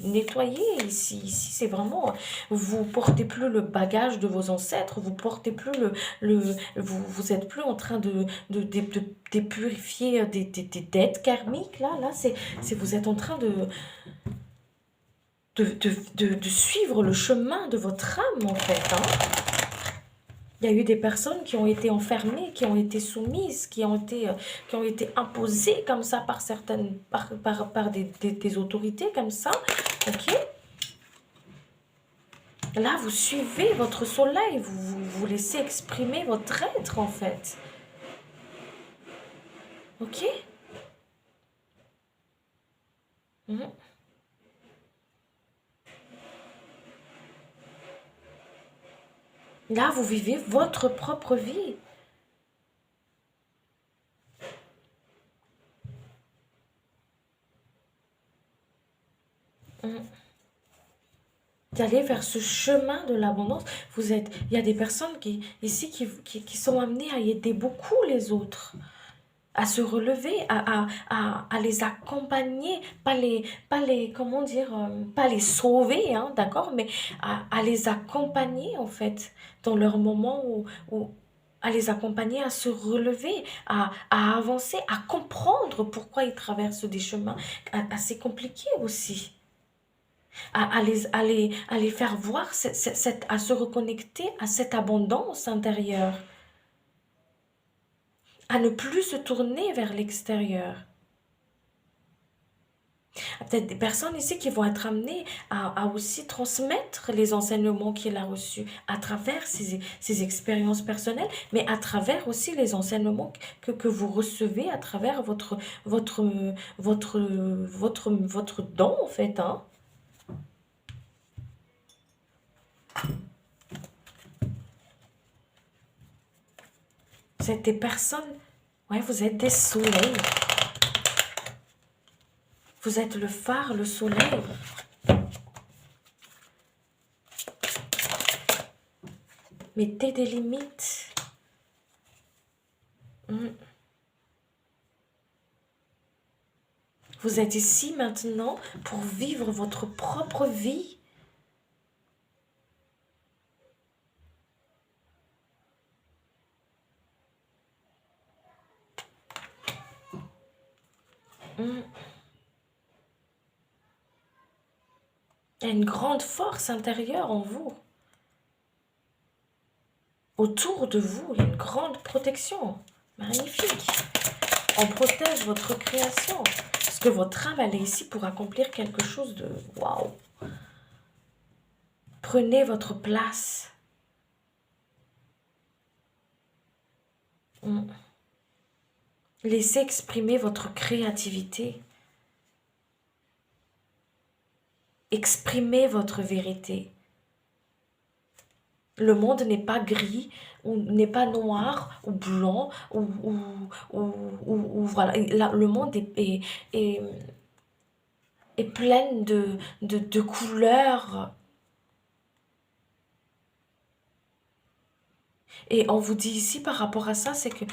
nettoyé ici. Ici, c'est vraiment, vous portez plus le bagage de vos ancêtres, vous portez plus vous êtes plus en train de purifier des dettes karmiques. Là, vous êtes en train de suivre le chemin de votre âme, en fait, hein. Il y a eu des personnes qui ont été enfermées, qui ont été soumises, qui ont été imposées comme ça par certaines, par des autorités comme ça. Ok? Là, vous suivez votre soleil, vous laissez exprimer votre être en fait. Ok? Mhm. Là, vous vivez votre propre vie. Mhm. D'aller vers ce chemin de l'abondance. Il y a des personnes ici qui sont amenées à aider beaucoup les autres, à se relever, à les accompagner, comment dire, pas les sauver, hein, d'accord, mais à les accompagner en fait dans leur moment à les accompagner à se relever, à avancer, à comprendre pourquoi ils traversent des chemins assez compliqués aussi. À les faire voir, à se reconnecter à cette abondance intérieure, à ne plus se tourner vers l'extérieur. Peut-être des personnes ici qui vont être amenées à aussi transmettre les enseignements qu'il a reçus à travers ses expériences personnelles, mais à travers aussi les enseignements que vous recevez à travers votre don, en fait, hein. Vous êtes des personnes, ouais, vous êtes des soleils. Vous êtes le phare, le soleil. Mettez des limites. Vous êtes ici maintenant pour vivre votre propre vie. Il y a une grande force intérieure en vous. Autour de vous, il y a une grande protection. Magnifique. On protège votre création. Parce que votre âme, elle est ici pour accomplir quelque chose de waouh. Prenez votre place. Laissez exprimer votre créativité. Exprimez votre vérité. Le monde n'est pas gris, ou n'est pas noir, ou blanc, voilà. Le monde est plein de couleurs. Et on vous dit ici par rapport à ça, c'est que